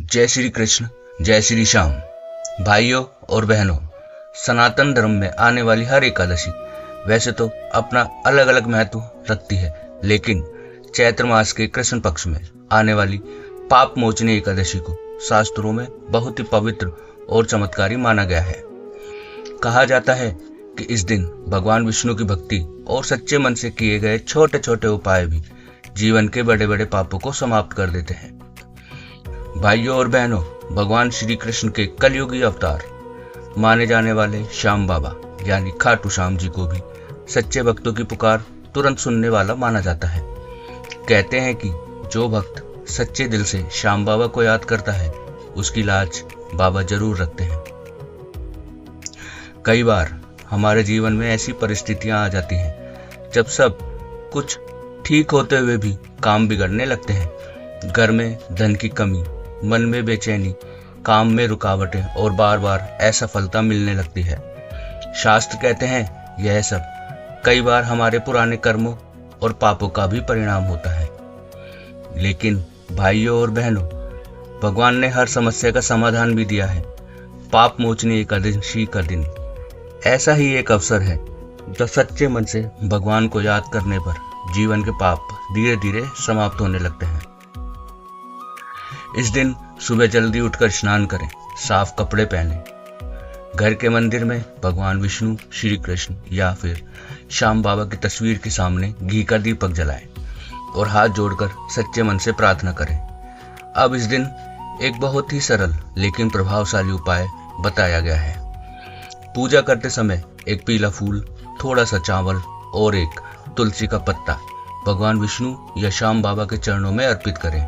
जय श्री कृष्ण, जय श्री श्याम। भाइयों और बहनों, सनातन धर्म में आने वाली हर एकादशी वैसे तो अपना अलग अलग महत्व रखती है, लेकिन चैत्र मास के कृष्ण पक्ष में आने वाली पाप मोचनी एकादशी को शास्त्रों में बहुत ही पवित्र और चमत्कारी माना गया है। कहा जाता है कि इस दिन भगवान विष्णु की भक्ति और सच्चे मन से किए गए छोटे छोटे उपाय भी जीवन के बड़े बड़े पापों को समाप्त कर देते हैं। भाइयों और बहनों, भगवान श्री कृष्ण के कलयुगी अवतार माने जाने वाले श्याम बाबा यानी खाटू श्याम जी को भी सच्चे भक्तों की पुकार तुरंत सुनने वाला माना जाता है। कहते हैं कि जो भक्त सच्चे दिल से श्याम बाबा को याद करता है उसकी लाज बाबा जरूर रखते हैं। कई बार हमारे जीवन में ऐसी परिस्थितियां आ जाती हैं जब सब कुछ ठीक होते हुए भी काम बिगड़ने लगते हैं। घर में धन की कमी, मन में बेचैनी, काम में रुकावटें और बार बार असफलता मिलने लगती है। शास्त्र कहते हैं यह सब कई बार हमारे पुराने कर्मों और पापों का भी परिणाम होता है। लेकिन भाइयों और बहनों, भगवान ने हर समस्या का समाधान भी दिया है। पाप मोचनी एकादशी का दिन ऐसा ही एक अवसर है जो सच्चे मन से भगवान को याद करने पर जीवन के पाप धीरे धीरे समाप्त होने लगते हैं। इस दिन सुबह जल्दी उठकर स्नान करें, साफ कपड़े पहनें, घर के मंदिर में भगवान विष्णु, श्री कृष्ण या फिर श्याम बाबा की तस्वीर के सामने घी का दीपक जलाएं और हाथ जोड़कर सच्चे मन से प्रार्थना करें। अब इस दिन एक बहुत ही सरल लेकिन प्रभावशाली उपाय बताया गया है। पूजा करते समय एक पीला फूल, थोड़ा सा चावल और एक तुलसी का पत्ता भगवान विष्णु या श्याम बाबा के चरणों में अर्पित करें।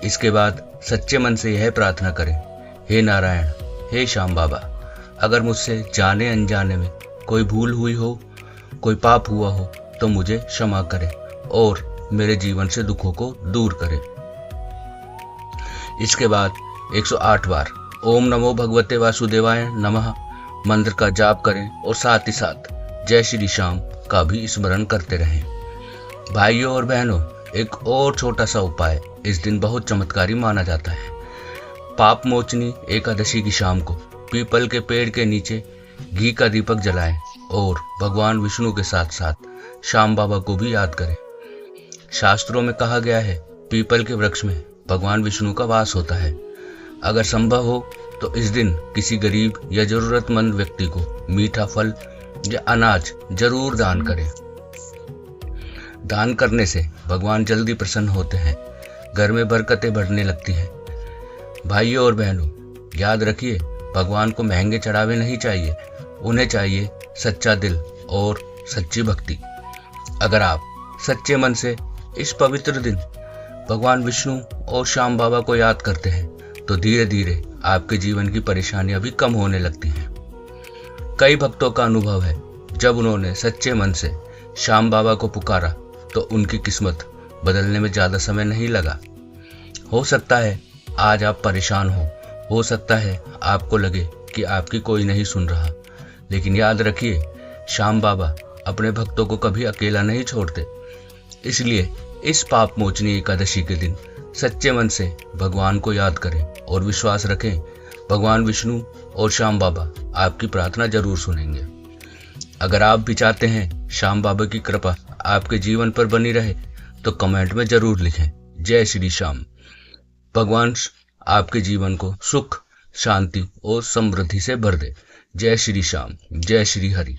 इसके बाद सच्चे मन से यह प्रार्थना करें, हे नारायण, हे श्याम बाबा, अगर मुझसे जाने अनजाने में कोई भूल हुई हो, कोई पाप हुआ हो तो मुझे क्षमा करें और मेरे जीवन से दुखों को दूर करें। इसके बाद 108 बार ओम नमो भगवते वासुदेवाय नमः मंत्र का जाप करें और साथ ही साथ जय श्री श्याम का भी स्मरण करते रहें। भाइयों और बहनों, एक और छोटा सा उपाय इस दिन बहुत चमत्कारी माना जाता है। पाप मोचनी एकादशी की शाम को पीपल के पेड़ के नीचे घी का दीपक जलाएं और भगवान विष्णु के साथ साथ श्याम बाबा को भी याद करें। शास्त्रों में कहा गया है पीपल के वृक्ष में भगवान विष्णु का वास होता है। अगर संभव हो तो इस दिन किसी गरीब या जरूरतमंद व्यक्ति को मीठा फल या अनाज जरूर दान करें। दान करने से भगवान जल्दी प्रसन्न होते हैं, घर में बरकतें बढ़ने लगती हैं। भाइयों और बहनों, याद रखिए, भगवान को महंगे चढ़ावे नहीं चाहिए, उन्हें चाहिए सच्चा दिल और सच्ची भक्ति। अगर आप सच्चे मन से इस पवित्र दिन भगवान विष्णु और श्याम बाबा को याद करते हैं तो धीरे धीरे आपके जीवन की परेशानियां भी कम होने लगती हैं। कई भक्तों का अनुभव है, जब उन्होंने सच्चे मन से श्याम बाबा को पुकारा तो उनकी किस्मत बदलने में ज़्यादा समय नहीं लगा। हो सकता है आज आप परेशान हो सकता है आपको लगे कि आपकी कोई नहीं सुन रहा, लेकिन याद रखिए, श्याम बाबा अपने भक्तों को कभी अकेला नहीं छोड़ते। इसलिए इस पाप मोचनी एकादशी के दिन सच्चे मन से भगवान को याद करें और विश्वास रखें, भगवान विष्णु और श्याम बाबा आपकी प्रार्थना जरूर सुनेंगे। अगर आप भी चाहते हैं श्याम बाबा की कृपा आपके जीवन पर बनी रहे तो कमेंट में जरूर लिखें, जय श्री श्याम। भगवान आपके जीवन को सुख, शांति और समृद्धि से भर दे। जय श्री श्याम, जय श्री हरि।